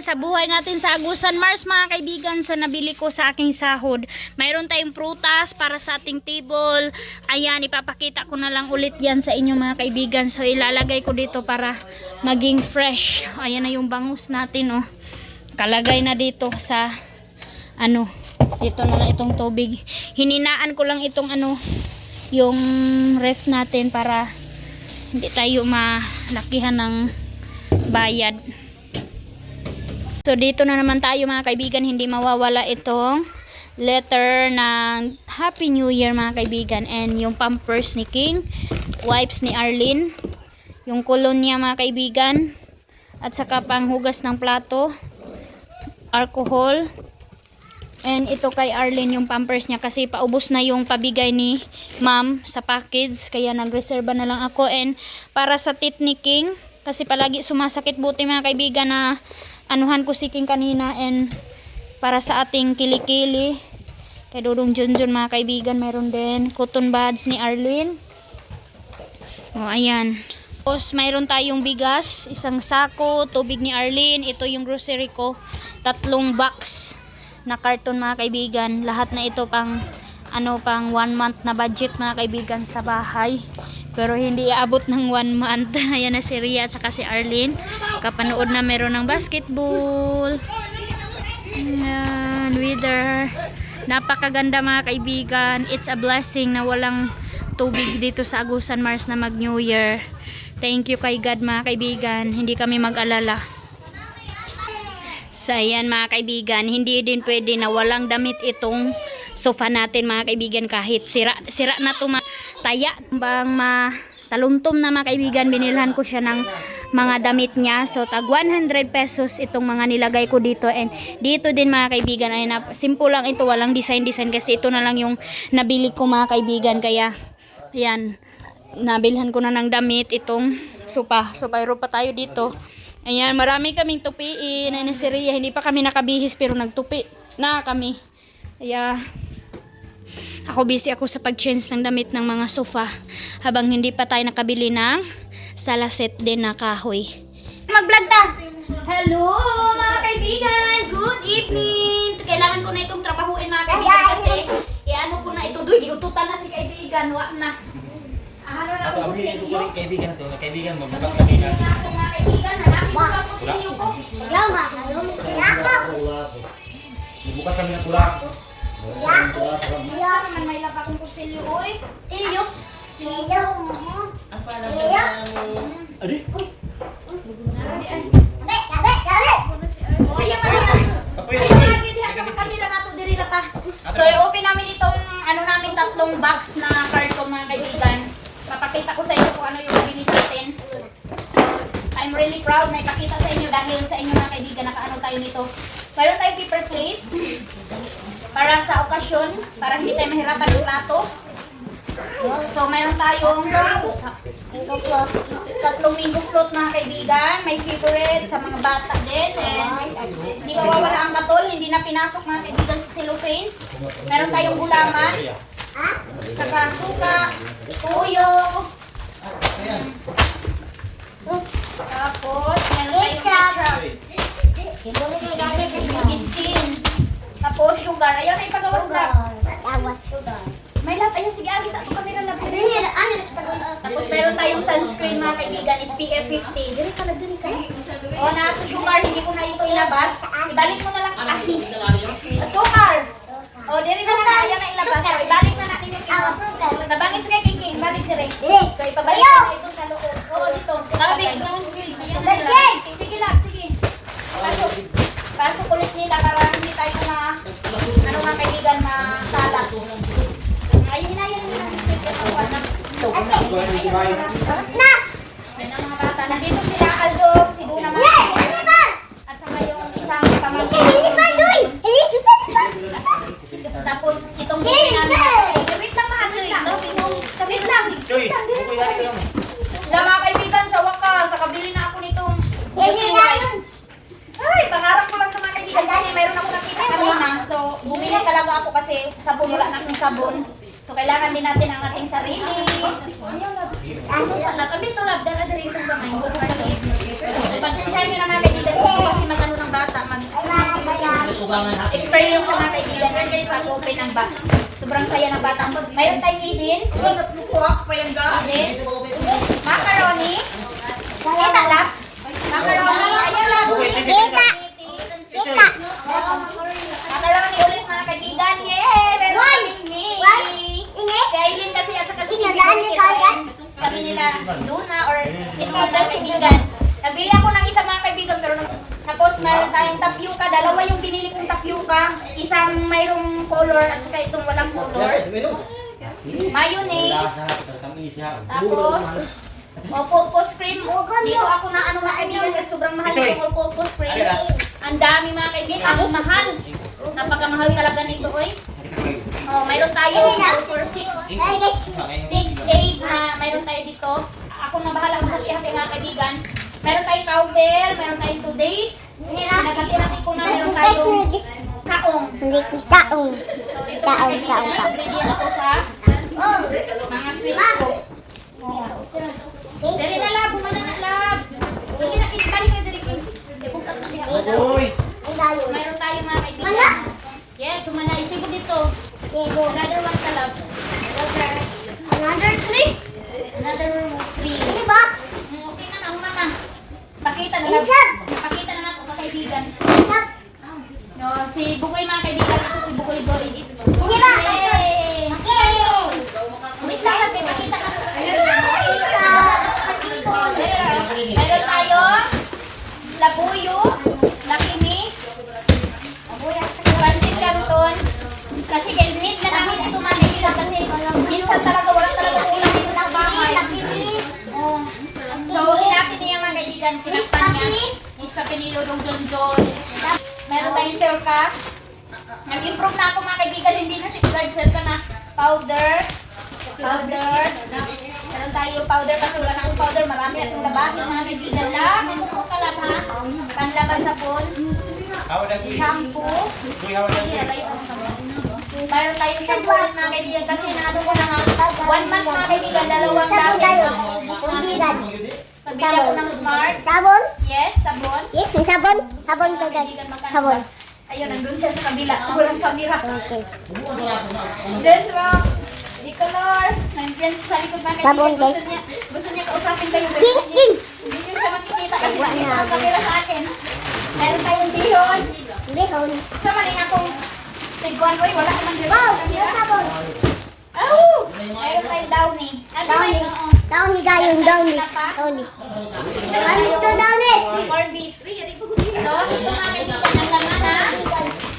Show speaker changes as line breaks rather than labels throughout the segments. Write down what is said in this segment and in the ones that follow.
sa buhay natin sa Agusan Mars mga kaibigan, sa nabili ko sa aking sahod. Mayroon tayong prutas para sa ating table. Ayan, ipapakita ko na lang ulit yan sa inyo mga kaibigan. So ilalagay ko dito para maging fresh. Ayan na yung bangus natin oh. Kalagay na dito sa ano, dito na lang itong tubig. Hininaan ko lang itong ano, yung ref natin para hindi tayo malakihan ng bayad. So dito na naman tayo mga kaibigan, hindi mawawala itong letter ng Happy New Year mga kaibigan, and yung pampers ni King, wipes ni Arlene, yung kolonya mga kaibigan, at saka panghugas ng plato, alcohol, and ito kay Arlene yung pampers niya kasi paubos na yung pabigay ni ma'am sa package, kaya nagreserba na lang ako. And para sa teeth ni King, kasi palagi sumasakit, buti mga kaibigan na anuhan ko si King kanina. And para sa ating kilikili kay Dudong Junjun mga kaibigan, mayroon din cotton buds ni Arlene. O ayan, tapos mayroon tayong bigas, isang sako, tubig ni Arlene. Ito yung grocery ko, 3 box na karton mga kaibigan. Lahat na ito pang ano, pang 1 month na budget mga kaibigan sa bahay, pero hindi aabot ng 1 month. Ayan na si Ria at saka si Arlene, kapanood na meron ng basketball. Ayan, weather napakaganda mga kaibigan. It's a blessing na walang tubig dito sa Agusan Mars na mag New Year. Thank you kay God mga kaibigan, hindi kami mag-alala. So ayan mga kaibigan, hindi din pwede na walang damit itong sofa natin mga kaibigan, kahit sira na to, taya bang matalumtom na mga kaibigan. Binilhan ko siya ng mga damit niya, so tag 100 pesos itong mga nilagay ko dito. And dito din mga kaibigan ay simple lang ito, walang design kasi ito na lang yung nabili ko mga kaibigan. Kaya ayan, nabilhan ko na ng damit itong sofa. So mayroon pa tayo dito. Ayan, marami kaming tupiin. Ayan si Ria, hindi pa kami nakabihis pero nagtupi na kami. Kaya ako busy ako sa pag-change ng damit ng mga sofa habang hindi pa tayo nakabili ng salaset din na kahoy. Mag-vlog ta! Hello mga kaibigan! Good evening! Kailangan ko na itong trabahuin mga kaibigan kasi ano ko na ito. Doy, giututan na si kaibigan. Wak na. Ano na ako sa inyo?
Kaibigan to, kaibigan mo, bukas kaibigan.
Ako mga kaibigan, hanapin ko ang kutsilyo ko.
Bukas kami ng tulak.
Basta naman may lapa kong kutsilyo, oy. Silyo? Silyo?
Ang parang ng... Adi?
Ayaw lagi diha sa kamera nato diri rata. So i-open namin itong ano namin, 3 box na karton mga kaibigan. Papakita ko sa inyo kung ano yung nabili natin. So I'm really proud na ipakita sa inyo dahil sa inyo mga kaibigan, nakaano tayo nito. Mayroon tayong paper plate para sa okasyon, para hindi tayo mahirapan ng plato. So mayroon tayong 3 mango float mga kaibigan. May favorite sa mga bata din. And hindi mawawala ang katol, hindi na pinasok mga kaibigan sa cellophane. Meron tayong gulaman, saka suka, tuyo. Tapos meron tayong ketchup, gitsin, tapos sugar. Ayaw na ipagawas na. May lap, ayun, sige, agis ako kamera lap. Tapos meron tayong sunscreen mga kaibigan, SPF 50. Diri ka, nagdiri ka. O, na ito sugar, hindi ko na ito ilabas. Ibalik mo na lang asin. Sugar. O, diri na lang, ayaw na ilabas. So, ibalik na natin yung ito. Nabangis ka, King, ibalik diri. So, ipabalik na ito sa loob. Oo, dito. Ayan na. Sige lang, sige. Pasok. Pasok ulit nila para hindi tayo ano mga kaibigan, makalat. Ayun na yan natin sa anak. Na! Yan ang mga bata. Nandito sila, Aldog, si Duna mga at saka yung isang pamangkin. Tapos itong buhay namin. Wait lang mga soy. Wait lang. Sila mga kaibigan, sa wakas, sa kabili na ako nitong ay, pangarap ko lang sa mga kaibigan kasi mayroon ako nakita kanina. So, bumili talaga ako kasi sabon, wala na akong sabon. So, kailangan din natin ang ating sarili. Ayaw, lab. Ano sa lab? Abi ito, lab. Dala rin itong gamay. Pasensya nyo na mga kaibigan kasi mag-ano ng bata.
tugangan natin.
Experience sa mga kaibigan rin pag-open ng box. Sobrang saya ng bata. Mayroon tayong Eden. Eden. Macaroni. Kita lang. Macaroni. Ayan lang. Kita. Macaroni ulit mga kaibigan. Yay! Meron kaming ni. Si Aileen kasi at saka si kami nila Luna or sino mga kaibigan. Nabili ako ng isa mga kaibigan pero tapos meron tayong tapioca. Dalawa yung binili kong tapioca. Isang mayroong color at saka itong walang color. Mayonnaise. Tapos all-purpose cream. Dito ako na ano mga kaibigan kasi sobrang mahal yung all-purpose cream. Ang dami mga kaibigan. Ang mahal. Napakamahal talaga nito oy. Oh, mayroon tayo for 6, 8 na mayroon tayo dito. Ako na bahala maghati-hati mga kaibigan. Meron tayong cowbell, meron tayong 2 days. Naghati-hati ko na meron tayong kaong.
Hindi ko taong.
So ito mga kaibigan na ingredients ko sa mga sweets ko. Dari na lab, humana na lab. Hindi na kinakali kayo dari kayo. Ibukat na diha.
Uy!
Mayroon tayo mga kaibigan. Yes, humana. Isipod dito. Another one ka lab.
Another three?
Another 3.
Diba?
Okay na na, humana. Pakita na lab.
Insab!
Pakita na natin mga kaibigan.
Insab!
No, si Bugoy mga kaibigan. Ito si Bugoy Boy.
Diba?
Yay!
Yay!
Wait lang lab. Pakita na natin.
Patipon.
Meron tayo labuyo, lakimi, pansit canton. Kasi need na namin ito mga kaibigan kasi minsan talaga wala talaga ulam dito sa bahay. Oh. So, hinapin niya mga kaibigan, tinaspan niya. Nispa pinilo ng John. Meron tayong sirka. Nag-improve na ako mga kaibigan, hindi na si guard sirka na powder. Meron tayo powder kasi wala na akong powder. Marami atong labahin mga kaibigan. Meron ko kalab ha. Panlabas sabon. Shampoo. Mayroon tayong shampoo ulit mga kaibigan kasi naano ko na nga 1 month mga kaibigan, dalawang
Sabon
dasi
tayo.
na ako.
Sundigan.
Sa bigyan ko ng smart.
Sabon?
Yes, sabon.
Yes, may sabon. Sabon ka guys. Sabon.
Ayun, nandun siya sa kabila. Walang kamera.
Okay.
Genrox. Dicolor. Nandiyan sa likod mga
Sabon,
kaibigan.
guys.
Gusto niya kausapin kayo. guys.
King, king.
Hindi niyo siya makikita kasi hindi ang kamera sa akin. Meron tayong bihon.
Bihon.
Sa maling akong tiguan. Uy, wala naman dito.
Wow! Yung sabon.
Oh! Meron tayong downy.
Downy.
Oo.
Downy gayong downy. Downy. Ano ito downy?
Corn beef. So, ito mga kaibigan ng laman na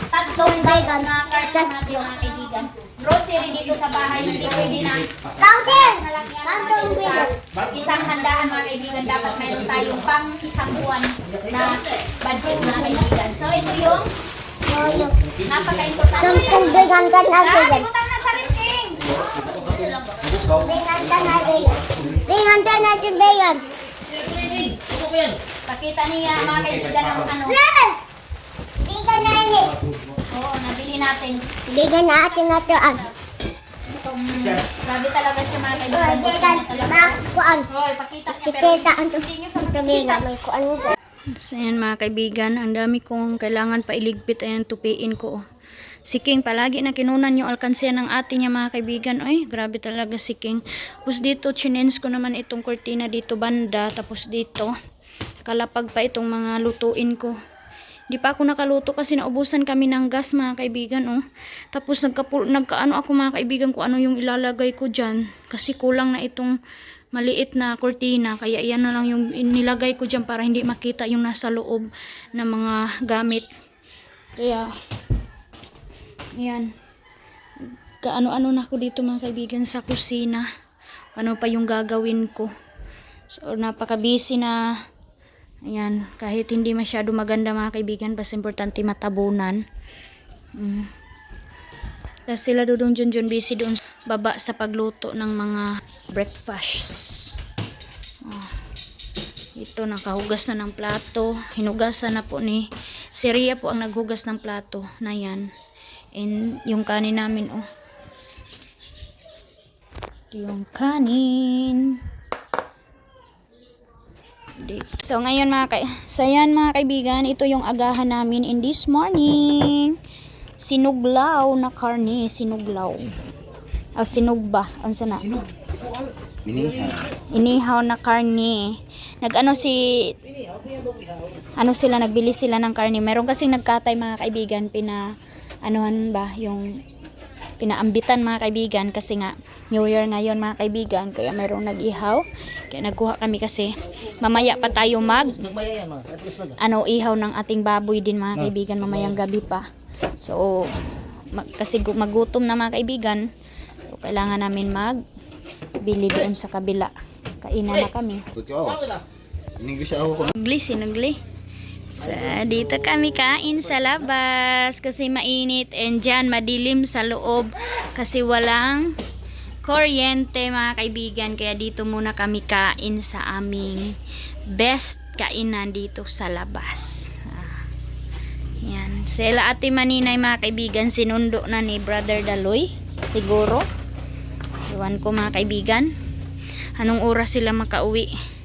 tatlong bags na carton natin mga kaibigan. Grocery dito sa bahay, hindi pwede na.
Counting!
Na lang yan natin sa isang handaan mga kaibigan. Dapat mayroon tayong pang isang buwan na budget mga kaibigan. So, ito yung napaka-importante.
Tungkong vegan ka na vegan.
Butang na sa rinting!
Vegan ka na vegan. Vegan ka na vegan.
Pakita niya mga kaibigan ng ano.
Yes! Vegan na ini.
Oo, nabili natin.
Vegan na atin na to an.
Itong, grabe talaga siya mga kaibigan.
Vegan.
Gusto niya talaga.
Kuan.
Hoy, pakita niya pero
Kitita ang to.
hindi niyo sa
Ito vegan. May kuan mo.
So, ayan mga kaibigan, ang dami kong kailangan pa iligpit. Ayan, tupiin ko. Si King, palagi na kinunan yung alkansya ng ate niya mga kaibigan. Ay, grabe talaga si King. Tapos dito, chinens ko naman itong kortina dito banda. Tapos dito, kalapag pa itong mga lutuin ko. Di pa ako nakaluto kasi naubusan kami ng gas mga kaibigan. Oh. Tapos nagkaano ako mga kaibigan kung ano yung ilalagay ko dyan. Kasi kulang na itong maliit na kortina, kaya iyan na lang yung nilagay ko dyan para hindi makita yung nasa loob ng mga gamit. Kaya yan, kaano-ano na ako dito mga kaibigan sa kusina, ano pa yung gagawin ko. So napaka-busy na. Ayan, kahit hindi masyado maganda mga kaibigan, basta importante matabunan. Tapos sila doon dyan busy doon baba sa pagluto ng mga breakfast. Oh. Ito, nakahugas na ng plato. Hinugasan na po ni Siria po ang naghugas ng plato na yan. And yung kanin namin, oh. Ito yung kanin. update. So ngayon so yan mga kaibigan, ito yung agahan namin in this morning. Sinuglaw na karne, sinuglaw. O sinugba, unsa na? Inihaw na karne. Nagbili sila ng karne. Meron kasing nagkatay mga kaibigan, yung pinaambitan mga kaibigan kasi nga New Year ngayon mga kaibigan, kaya merong nag-ihaw. Kaya nagkuha kami kasi mamaya pa tayo ihaw ng ating baboy din mga kaibigan mamayang gabi pa. So kasi magutom na mga kaibigan, so, kailangan namin bili doon sa kabila. Kainan na kami. Sinugli. So, dito kami kain sa labas kasi mainit and dyan madilim sa loob kasi walang kuryente mga kaibigan, kaya dito muna kami kain sa aming best kainan dito sa labas. Yan. Sila Ate Maninay mga kaibigan sinundo na ni Brother Daloy siguro. Iwan ko mga kaibigan anong oras sila makauwi.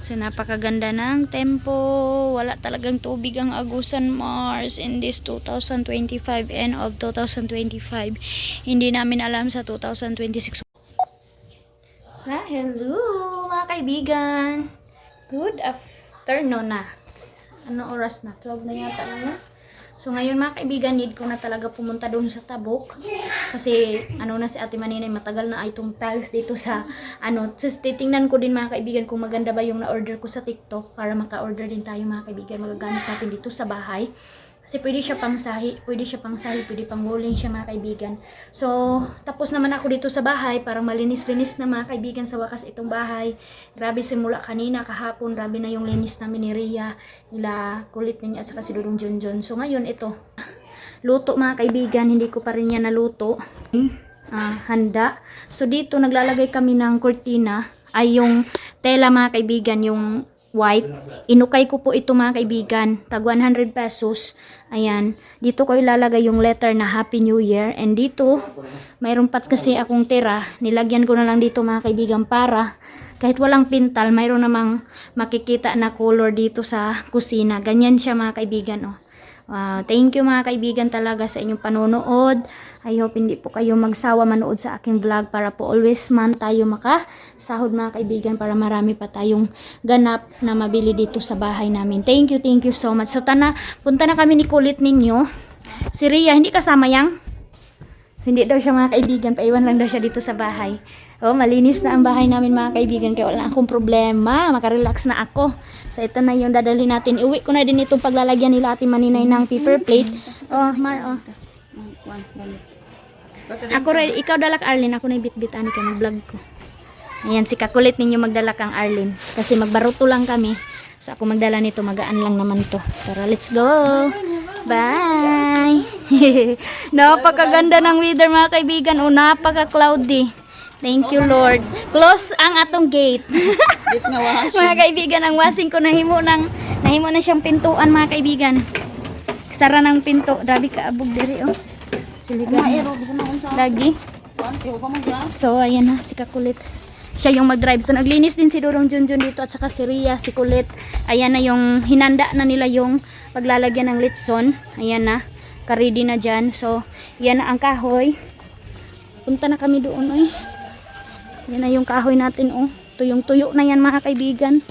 So napakaganda ng tempo, wala talagang tubig ang Agusan Mars in this 2025, end of 2025. Hindi namin alam sa 2026. Hello mga kaibigan, good afternoon na. Ano oras na? 12 na yata na. So ngayon mga kaibigan, need ko na talaga pumunta doon sa Tabuk kasi na si Ate Maninay, matagal na itong tiles dito sa titingnan ko din mga kaibigan kung maganda ba yung na-order ko sa TikTok para maka-order din tayo mga kaibigan, magagamit natin dito sa bahay kasi pwede siya pang sahi, pwede pang rolling siya mga kaibigan. So tapos naman ako dito sa bahay, parang malinis-linis na mga kaibigan sa wakas itong bahay. Grabe simula kanina kahapon, grabe na yung linis namin ni Rhea, nila Kulit ninyo at saka si Dudong Junjun. So ngayon ito luto mga kaibigan, hindi ko pa rin yan naluto. Handa. So dito naglalagay kami ng kurtina, ay yung tela mga kaibigan, yung white. Inukay ko po ito mga kaibigan, tag 100 pesos. Ayan, dito ko ilalagay yung letter na Happy New Year. And dito mayroon pat kasi akong tira, nilagyan ko na lang dito mga kaibigan para kahit walang pintal, mayroon namang makikita na color dito sa kusina. Ganyan siya mga kaibigan. Thank you mga kaibigan talaga sa inyong panonood. I hope hindi po kayo magsawa manood sa aking vlog para po always man tayo makasahod mga kaibigan, para marami pa tayong ganap na mabili dito sa bahay namin. Thank you so much. So punta na kami ni Kulit ninyo. Si Rhea hindi kasama yang? Hindi daw siya mga kaibigan, paiwan lang daw siya dito sa bahay. Malinis na ang bahay namin mga kaibigan, kaya wala akong problema, makarelax na ako. So ito na yung dadalhin natin. Iuwi ko na din itong paglalagyan nila Ate Maninay ng paper plate. Ako rin, ikaw dalak Arlene, ako na ibit-bitan ka mag-vlog ko. Ayan, si Kakulit ninyo magdala kang Arlene kasi magbaruto lang kami. So ako magdala nito, magaan lang naman to. Tara, let's go. Bye. Napakaganda ng weather mga kaibigan. Napaka-cloudy. Thank you Lord. Close ang atong gate. Mga kaibigan, ang wasing ko nahimo na siyang pintuan mga kaibigan. Sara ng pinto. Grabe ka abog diri Siligan. Lagi. So ayan na si Kakulit. Siya yung mag-drive. So naglinis din si Dudong Junjun dito at saka si Rhea, si Kulit. Ayan na yung hinanda na nila yung paglalagyan ng litson. Ayan na. Ka-ready na dyan. So yan na ang kahoy. Punta na kami doon Yan na yung kahoy natin Tuyong-tuyo na yan mga kaibigan.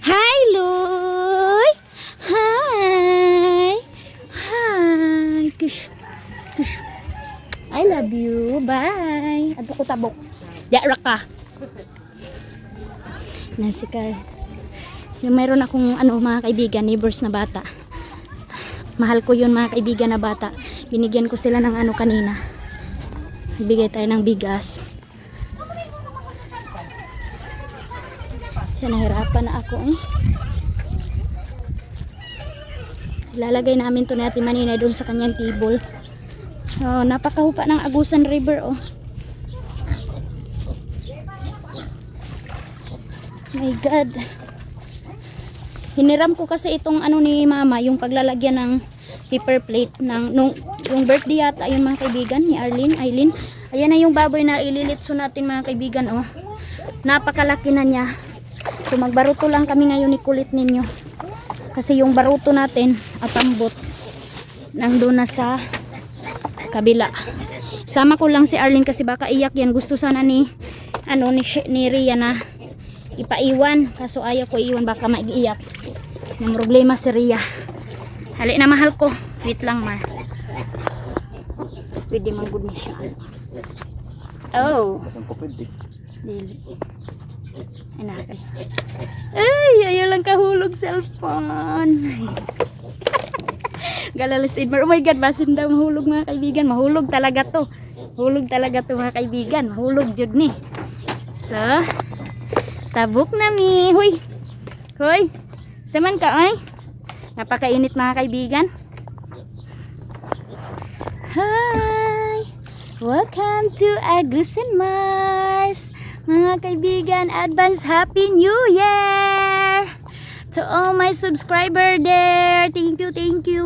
Hi Loy! Hi! Hi! Kish! Kish! I love you. Bye! Ato ko tabok. Diara ka. Nasikal. Yung mayroon akong mga kaibigan, neighbors na bata. Mahal ko yun mga kaibigan na bata. Binigyan ko sila ng kanina. Bigay tayo ng bigas. Siya nahirapan na ako Ilalagay namin to natin Maninay doon sa kanyang table. Napakahupa ng Agusan River My God. Hiniram ko kasi itong ni Mama, yung paglalagyan ng paper plate yung birthday yata yun mga kaibigan ni Eileen. Ayan na yung baboy na ililitso natin mga kaibigan Napakalaki na niya. So magbaruto lang kami ngayon ni kulit ninyo. Kasi yung baruto natin at ambot nandun na sa kabila. Sama ko lang si Arlene kasi baka iyak yan. Gusto sana ni Ria na ipaiwan. Kaso ayaw ko iwan, baka maiiyak. May problema si Ria. Hali na mahal ko. Wait lang, Mar. Pwede man good ni siya. Oh.
Kasang ko pwede.
Dili. Ay, ay, ayaw lang kahulog cellphone. Galalisid Mar. Oh my God, basin daw mahulog mga kaibigan. Mahulog talaga to. Mahulog talaga to mga kaibigan. Mahulog jud ni. So, tabuk na mi. Huy. Hoy. Saman ka, ay? Napakainit mga kaibigan. Hi! Welcome to Agusan Mars! Mga kaibigan, advance Happy New Year! To all my subscriber there, thank you, thank you!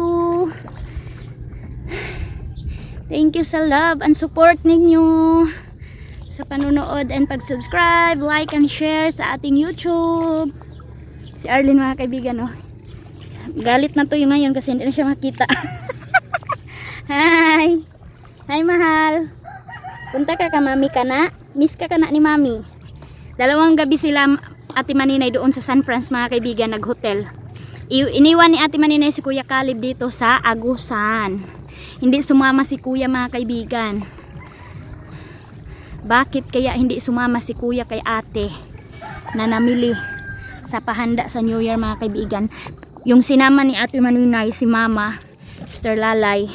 Thank you sa love and support ninyo sa panunood and pag-subscribe, like and share sa ating YouTube. Si Arlene mga kaibigan, oh. Galit na to yung ngayon kasi hindi na siya makita. Hi! Hi mahal! Punta ka mami ka na? Miss ka na ni mami? 2 gabi sila Ate Maninay doon sa San Francisco mga kaibigan, nag-hotel. Iniwan ni Ate Maninay si Kuya Caleb dito sa Agusan. Hindi sumama si Kuya mga kaibigan. Bakit kaya hindi sumama si Kuya kay ate na namili sa pahanda sa New Year mga kaibigan? Yung sinama ni Ate Maninay, si Mama, Sister Lalay,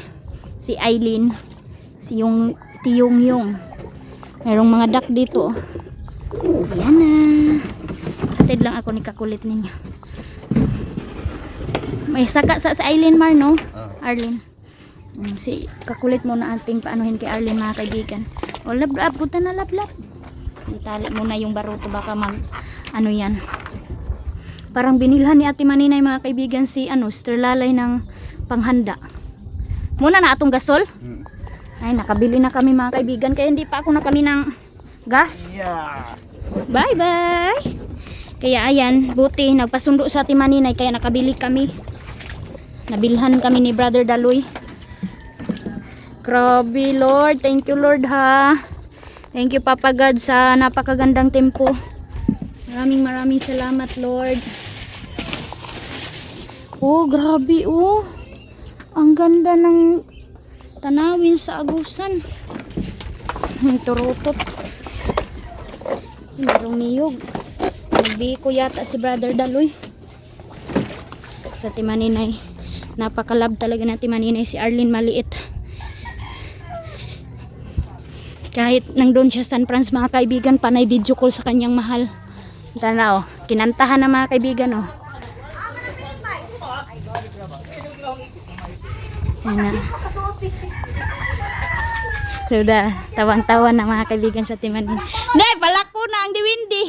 si Aileen, si yung Tiyong Yung. Merong mga duck dito. Ayan na. Hatid lang ako ni kakulit ninyo. May saka sa Aileen Mar, no? Arlene. Si kakulit mo na ating paanuhin kay Arlene mga kaibigan. O lablab, punta na lablab. Itali muna yung baruto, baka mag ano yan. Parang binilhan ni Ate Maninay mga kaibigan si Sister Lalay ng panghanda. Muna na atong gasol. Ay, nakabili na kami mga kaibigan. Kaya hindi pa ako na kami ng gas.
Yeah.
Bye bye. Kaya ayan, buti nagpasundo sa Ate Maninay. Kaya nakabili kami. Nabilhan kami ni Brother Daloy. Grabe Lord. Thank you Lord ha. Thank you Papa God sa napakagandang tempo. Maraming salamat Lord. Oh, grabe oh. Ang ganda ng tanawin sa Agusan. Turutot. Merong niyog. Nagbiko yata si Brother Daloy. Sa Timaninay. Napakalab talaga na Timaninay si Arlene maliit. Kahit nandun siya San Francisco mga kaibigan, panay video call sa kanyang mahal. Tanaw, kinantahan na mga kaibigan oh. Ayan na. Sudah, tawang-tawa na mga kaibigan sa Timanin. Hindi, palako na ang diwindi.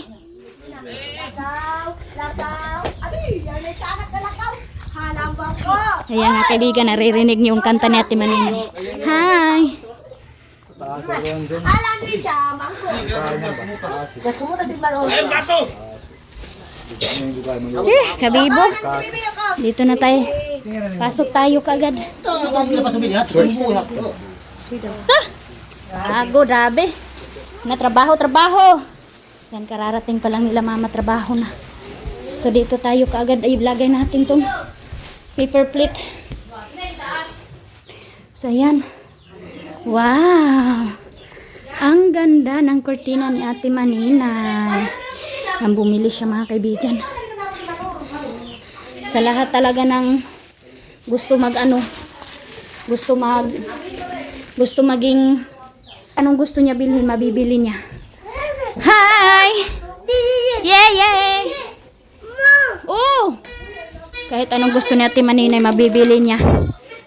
Ayan mga kaibigan, naririnig niyo yung kanta ni Ate Manin. Hi! Kabibo. Dito na tayo. Pasok tayo kagad. Gago, grabe. Na trabaho. Yan, kararating pa lang nila mama, trabaho na. So dito tayo kaagad ay ilagay natin tong paper plate. So yan. Wow. Ang ganda ng kurtina ni Ate Maninay. Ang bumili siya mga kaibigan. Sa lahat talaga ng gusto maging anong gusto niya bilhin, mabibili niya. Hi! Yeah! Oh! Kahit anong gusto ni Ate Maninay, mabibili niya.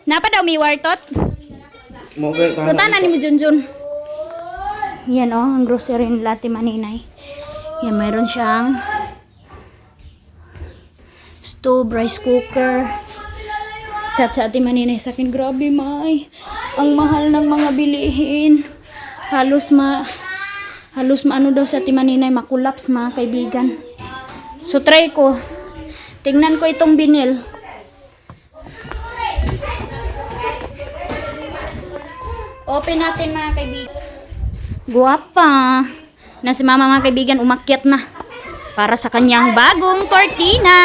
Napa daw may wartot? Punta na ni mo Junjun. Yan oh, ang grocery ni Ate Maninay. Yan, mayroon siyang stove, rice cooker. Chat sa Ate Maninay sa akin, grabe may. Ang mahal ng mga bilihin. Halos maano daw sa timaninay, makulaps mga kaibigan. So try ko. Tingnan ko itong binil. Open natin mga kaibigan. Guwapa. Na si mama mga kaibigan umakyat na. Para sa kanyang bagong cortina.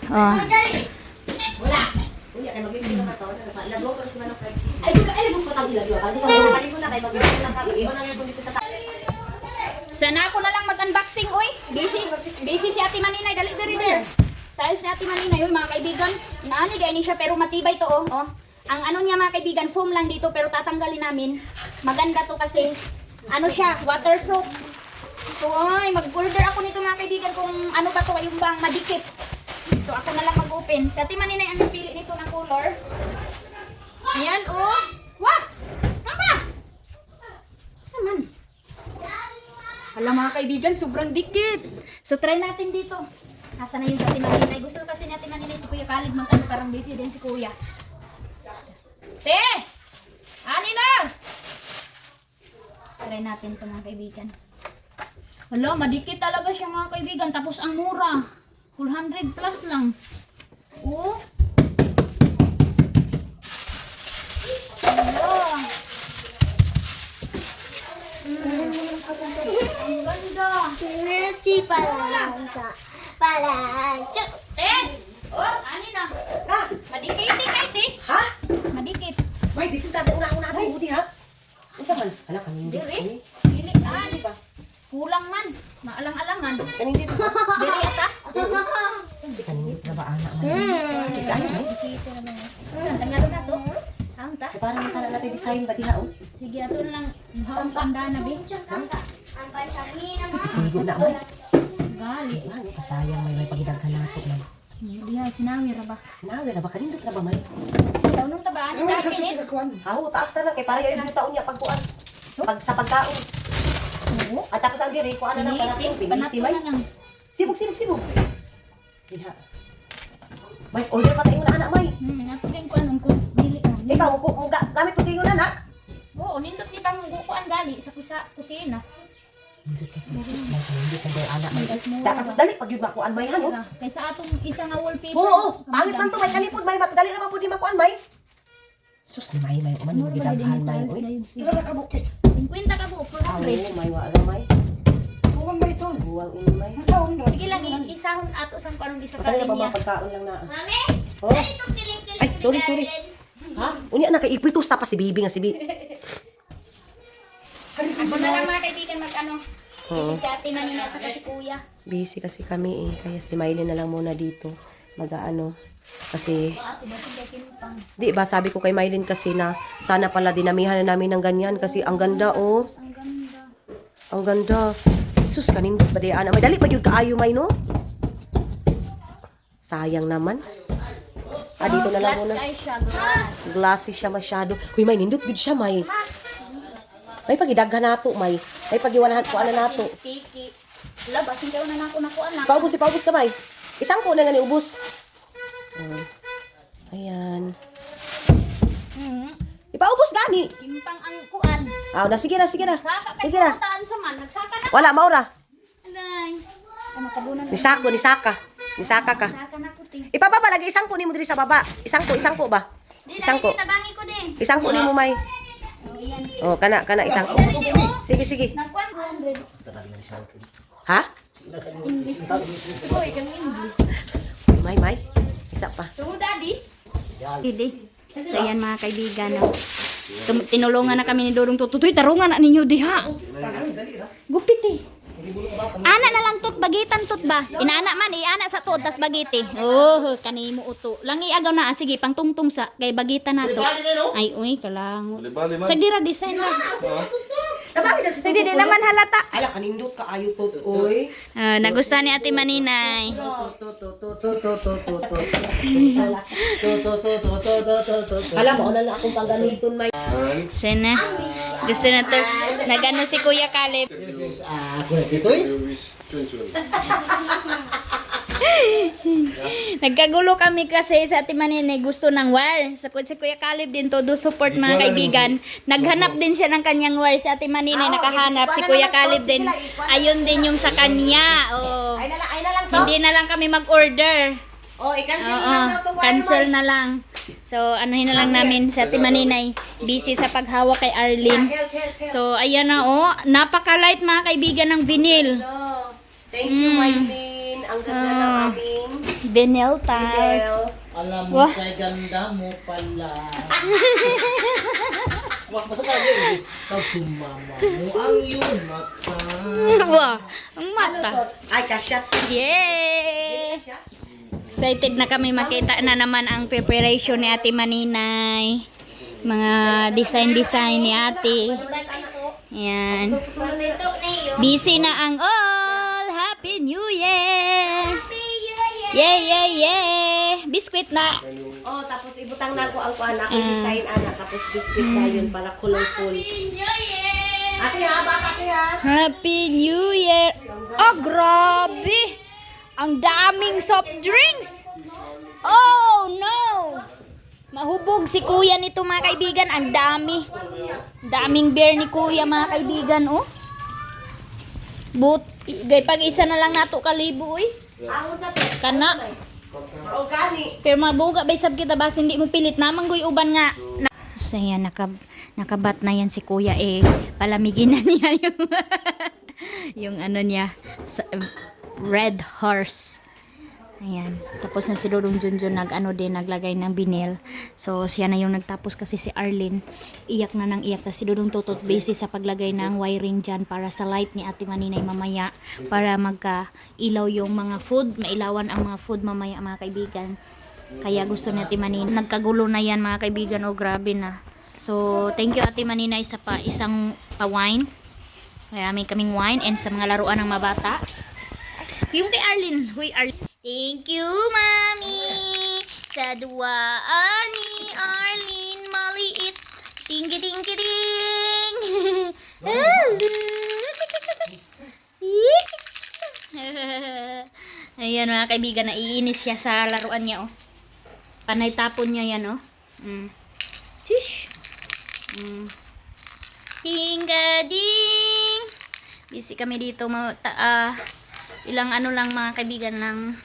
Oh. Sana ako na lang mag-unboxing, oy. Busy si Ate Maninay. Dali. Tiles ni Ate Maninay, oy mga kaibigan. Inaani din siya pero matibay to, oh. Ang ano niya mga kaibigan, foam lang dito pero tatanggalin namin. Maganda to kasi ano siya, waterproof. So, ay, mag-order ako nito mga kaibigan kung ano ba to, yung bang madikit. So, ako na lang mag-open. Si Ate Maninay ang napili nito ng color. Ayan, oh. Wah! Ano ba? Saan man? Hala mga kaibigan, sobrang dikit. So, try natin dito. Asa na yun sa Ate Maninay? Gusto kasi ni Ate Maninay si Kuya Khalid mag-ano, parang busy din si Kuya. Te! Ani na! Try natin ito mga kaibigan. Hala, madikit talaga siya mga kaibigan. Tapos ang mura. 400 plus lang. Oo. Hala. Ang ganda.
Merci Palanca. Palanca.
Te! Ani na? Madikit kay te.
Ha?
Madikit.
May, dito tabi una-una na budi ha? Usa man? Hala, kanin dito.
Diri. Dili ka.
Di ba?
Kulang man. Maalang-alangan.
Kanin dito.
Diri ata.
Hindi kanin dito na ba anak mo? Hindi ano eh?
Tangalo na to. Haon ta.
Parang kita na natin design ba diha oh?
Sige, ato na lang. Haon tanda na bi.
Isigo na mo.
Gali.
Sayang may pagidaghan nato man.
Diha, sinawi ra ba?
Sinabi na ba kanin dito na ba may?
Taunong tabaan sa pinit.
Aw, taas na lang kay para yung taon niya pagkuan. Pag sa pagkaon.
Oo.
At tapos ang diri ko ano na para
Piniti.
to,
Panato
piniti
na
may.
lang.
Sibog. Diha. May order pa tayo na anak may.
Ato din ko anong ko. Dili ko.
Ikaw mo gamit pud kayo na na.
Oo, nindot ni pang gukuan gali sa kusina.
Hindi ka daw anak may. Tapos dali pag yun makuan may ano.
Kaysa atong isa nga wallpaper.
Oo, pangit man to may kalipod may dali naman pud di makuan may. Sus ni may man yung gidaghan may oy.
Ilan ka bukis?
50 ka buo,
Aw,
400.
may wala may.
Tuwang ba ito?
Buwang ini may.
Masaon mo?
Sige lang, isahon ato sang kanong isa ka
Saan na ba
linya.
mga pagkaon lang na?
Mami,
Oh.
itong piling-piling.
Ay, sorry. Ha? Unya na kay ipitus pa si Bibi nga si Bibi.
Ako na lang mga kaibigan mag-ano.
Oo.
Kasi si Ate Manina at saka si Kuya.
Busy kasi kami eh. Kaya si Miley na lang muna dito. Mag-aano. Kasi,
Ate, bakit ba kinumpang?
di ba sabi ko kay Miley kasi na sana pala dinamihan na namin ng ganyan. Kasi ang ganda oh.
Ang ganda.
Ang ganda. Sus, kanindot ba di ana? May dali pa yun kaayo may no? Sayang naman. Dito na lang
Glass
muna.
eye siya, glass.
Glassy siya masyado. Uy, may nindot good siya, may. May pagidaghan nato, may. May pagiwanahan ko ano nato.
Kiki. Wala, basin kayo na nako anak.
Paubos ka, may. Isang ko na nga ni ubos. Ayan. Ipaubos gani.
Kimpang ang kuan.
Na, sige na.
Saka
Sige na.
Taan sa man, nagsaka na.
Wala, maura.
Alay. Makabunan na.
Nisaka ka.
Saka na kuti.
Ipababa lagi isang ko ni mo diri sa baba. Isang ko ba? Isang ko.
Tabangi ko din.
Isang ko ni mo, may. Oh, kana isang ko. Sige.
Nagkuan 100.
Ha?
Uy, kang English.
May. Isa pa.
So, daddy. Didi. So, yan mga kaibigan. No? Tinulungan na kami ni Dorong Tututoy. Tarungan na ninyo diha. Gupit eh. Ana na lang tut, bagitan tut ba? Inaana man, iana sa tuod, tas bagiti. Oh, kanimo uto. Langi agaw na, sige, pang tungtung sa, kay bagitan na to. Ay, uy, kalangot. Sa dira design lang. Sige, di naman halata.
Ala, kanindot ka ayo to. Oy.
Nagustuhan ni Ate Maninay.
Hala, mauna na akong panggamiton, may.
Sana. Gusto na to. Nagano si Kuya Caleb. Nagkagulo kami kasi sa Ate Maninay gusto ng wire. Sa si Kuya Caleb din todo support mga kaibigan. Naghanap din siya ng kanyang wire. Si Ate Maninay nakahanap. Si Kuya Caleb din. Ayun din yung sa kanya. Oh.
Ay na lang to.
Hindi na lang kami mag-order.
Oh, i-cancel
Oo,
na lang na to.
cancel na lang. So, anuhin na lang namin sa Ate Maninay. Busy sa paghawak kay Arlene. So, ayan na oh. Napaka-light mga kaibigan ng vinyl.
Thank you, Mylene. Ang ganda ng aming
Vinyl tiles.
Alam mo,
Wah.
kay ganda mo pala. Wag basta ka din. Pag sumama mo ang iyong mata.
Wow, ang mata.
Ay, kasyat.
Yay! Excited na kami makita na naman ang preparation ni Ate Maninay. Mga design ni Ate. Yan. Busy na ang all. Happy New Year! Yay! Biskuit na.
Oh, tapos ibutang na ko ang kuan ako design ana tapos biscuit na yun para colorful. Ate ha, baka ate ha.
Happy New Year! Oh, grabe! Ang daming soft drinks! Oh, no! Mahubog si kuya nito mga kaibigan. Ang dami. Daming beer ni kuya mga kaibigan, oh. Pag isa na lang nato kalibo, eh.
Ahon sa te.
Kana.
Organic.
Pero mabuga ba isab kita bas hindi mo pilit naman goy uban nga. So yan, nakabat na yan si kuya eh. Palamigin na niya yung yung ano niya red horse. Ayan. Tapos na si Dodong Junjun naglagay ng binil. So siya na yung nagtapos kasi si Arlene iyak na nang iyak. Tapos si Dodong Totot busy sa paglagay ng wiring dyan para sa light ni Ate Maninay mamaya. Para magka-ilaw yung mga food. Mailawan ang mga food mamaya mga kaibigan. Kaya gusto ni Ate Maninay. Nagkagulo na yan mga kaibigan. Oh, grabe na. So thank you Ate Maninay sa isang wine. Marami kaming wine and sa mga laruan ng mga bata. Yung kay Arlene. Huy, Arlene. Thank you, Mami. Sa duwaan ni Arlene maliit. Ting-ting-ting. Ayan mga kaibigan, naiinis siya sa laruan niya, oh. Panay tapon niya yan, oh. Shish. Ting-ga-ding. Busy kami dito, ilang ano lang mga kaibigan ng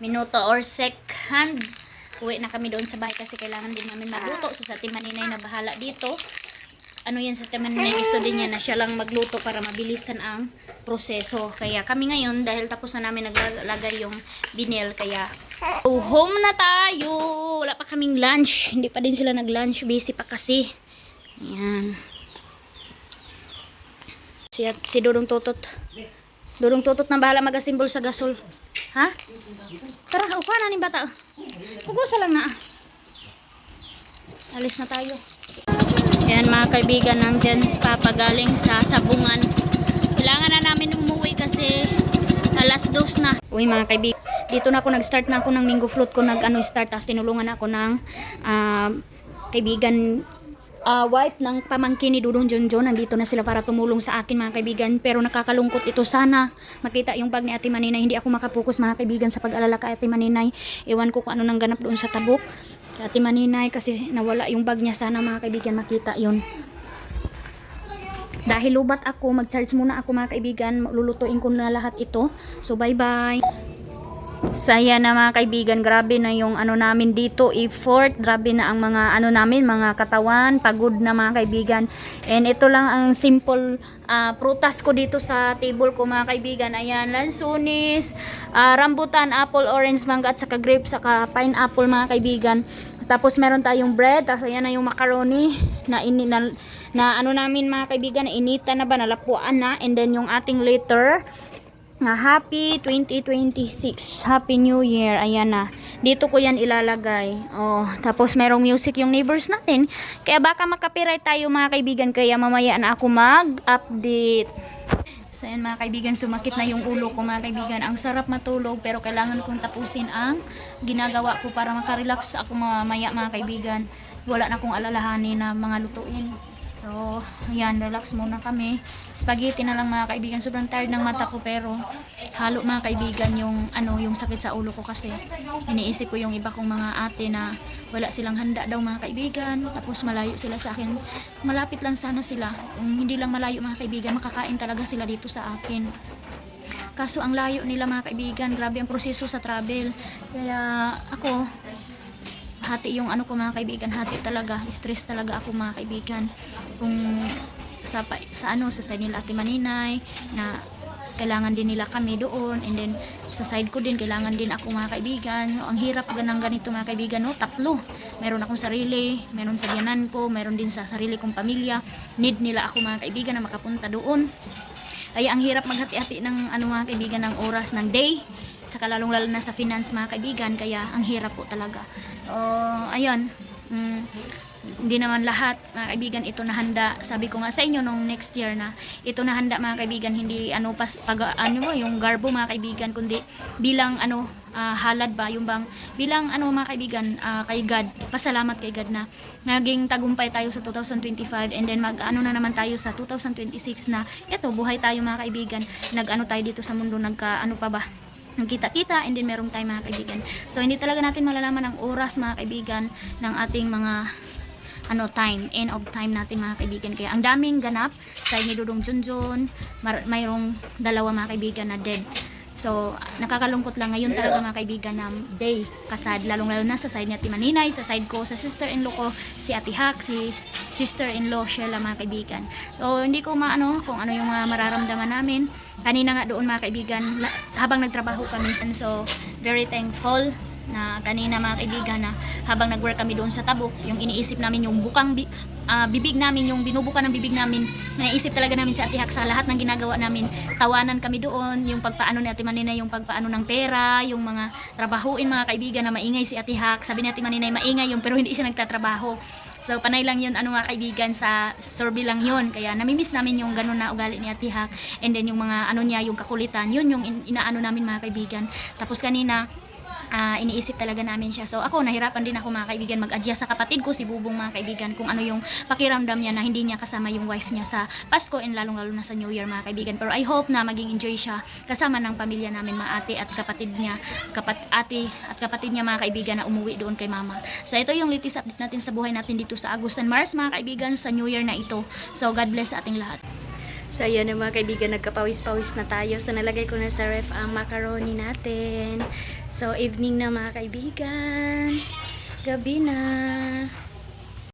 minuto or second. Uwi na kami doon sa bahay kasi kailangan din namin magluto. So sa Ate Maninay na bahala dito. Ano yan sa Ate Maninay, gusto din niya na siya lang magluto para mabilisan ang proseso. Kaya kami ngayon, dahil tapos na namin naglagay yung vinyl, kaya home na tayo. Wala pa kaming lunch. Hindi pa din sila nag-lunch. Busy pa kasi. Ayan. Si Dodong Totot. Dodong Totot na bahala mag-assemble sa gasol. Ha? Tara, upa na ni bata. Pugusa lang na. Alis na tayo. Yan mga kaibigan, nandyan papagaling sa sabungan. Kailangan na namin umuwi kasi alas 2 na. Uy mga kaibigan, dito na ako nag-start na ako ng linggo float ko start. Tapos tinulungan ako ng kaibigan wife ng pamangkin ni Dodong Junjun. Nandito na sila para tumulong sa akin mga kaibigan. Pero nakakalungkot ito. Sana makita yung bag ni Ate Maninay. Hindi ako makapokus mga kaibigan sa pag-alala kay Ate Maninay. Ewan ko kung ano nang ganap doon sa Tabuk. Kay Ate Maninay kasi nawala yung bag niya. Sana mga kaibigan makita yun. Dahil lubat ako, mag-charge muna ako mga kaibigan. Lulutuin ko na lahat ito. So bye bye. Saya na mga kaibigan, grabe na yung ano namin dito, effort, grabe na ang mga ano namin, mga katawan, pagod na mga kaibigan. And ito lang ang simple prutas ko dito sa table ko mga kaibigan. Ayan, lansunis, rambutan, apple, orange, mangga at saka grape, saka pineapple mga kaibigan. Tapos meron tayong bread, tapos ayan na yung macaroni na ano namin mga kaibigan, na inita na ba, nalapuan na. And then yung ating later na Happy 2026, Happy New Year. Ayan na, dito ko yan ilalagay. Oh, tapos merong music yung neighbors natin, kaya baka makapiright tayo mga kaibigan, kaya mamaya na ako mag-update. So yan mga kaibigan, sumakit na yung ulo ko mga kaibigan. Ang sarap matulog pero kailangan kong tapusin ang ginagawa ko para makarelax ako mamaya mga kaibigan. Wala na akong alalahanin na mga lutuin. So, ayan, relax muna kami. Spaghetti na lang mga kaibigan. Sobrang tired ng mata ko pero halo mga kaibigan yung yung sakit sa ulo ko kasi iniisip ko yung iba kong mga ate na wala silang handa daw mga kaibigan. Tapos malayo sila sa akin. Malapit lang sana sila. Kung hindi lang malayo mga kaibigan, makakain talaga sila dito sa akin. Kaso ang layo nila mga kaibigan, grabe ang proseso sa travel. Kaya ako, hati yung ko mga kaibigan, hati talaga, stress talaga ako mga kaibigan. Kung sa side nila Ate Maninay na kailangan din nila kami doon, and then sa side ko din kailangan din ako mga kaibigan. Ang hirap ganito mga kaibigan, no? Tatlo. Meron akong sarili, meron sa biyanan ko, meron din sa sarili kong pamilya. Need nila ako mga kaibigan na makapunta doon. Kaya ang hirap maghati-hati ng mga kaibigan ng oras ng day, saka lalong lalo na sa finance mga kaibigan, kaya ang hirap po talaga. Ayun, hindi naman lahat mga kaibigan ito nahanda. Sabi ko nga sa inyo nung next year na ito nahanda mga kaibigan, hindi yung garbo mga kaibigan, kundi bilang halad ba, yung bang bilang mga kaibigan, kay God, pasalamat kay God na naging tagumpay tayo sa 2025, and then na naman tayo sa 2026 na eto buhay tayo mga kaibigan, tayo dito sa mundo, nagkita-kita, and then merong time mga kaibigan. So hindi talaga natin malalaman ang oras mga kaibigan ng ating mga end of time natin mga kaibigan. Kaya ang daming ganap sa ni Dudong Junjun, mayroong dalawa mga kaibigan na dead. So nakakalungkot lang ngayon talaga mga kaibigan ng day kasad, lalong lalo na sa side ni Ate Maninay, sa side ko, sa sister-in-law ko, si Ate Hak, si sister-in-law Sheila mga kaibigan. So hindi ko kung ano yung mga mararamdaman namin. Kanina nga doon mga kaibigan, habang nagtrabaho kami, and so very thankful na kanina mga kaibigan na habang nagwork kami doon sa Tabuk, yung iniisip namin yung bibig namin, yung binubukan ng bibig namin, naisip talaga namin sa Ate Hak sa lahat ng ginagawa namin. Tawanan kami doon, yung pagpaano ni Ate Maninay, yung pagpaano ng pera, yung mga trabahuin mga kaibigan na maingay si Ate Hak. Sabi ni Ate Maninay maingay yung pero hindi siya nagtatrabaho. So panay lang yun mga kaibigan, sa survey lang yun. Kaya namimiss namin yung ganun na ugali ni Ate Hak, and then yung mga niya, yung kakulitan, yun yung inaano namin mga kaibigan. Tapos kanina iniisip talaga namin siya. So ako, nahirapan din ako mga kaibigan mag-adjust sa kapatid ko, si Bubong mga kaibigan, kung ano yung pakiramdam niya na hindi niya kasama yung wife niya sa Pasko, and lalong lalo na sa New Year mga kaibigan. Pero I hope na maging enjoy siya kasama ng pamilya namin, mga ate at kapatid niya, kapatid niya mga kaibigan na umuwi doon kay mama. So ito yung latest update natin sa buhay natin dito sa August and Mars mga kaibigan, sa New Year na ito. So God bless sa ating lahat. So ayan na mga kaibigan, nagkapawis-pawis na tayo. So nalagay ko na sa ref ang macaroni natin. So evening na mga kaibigan, gabi na.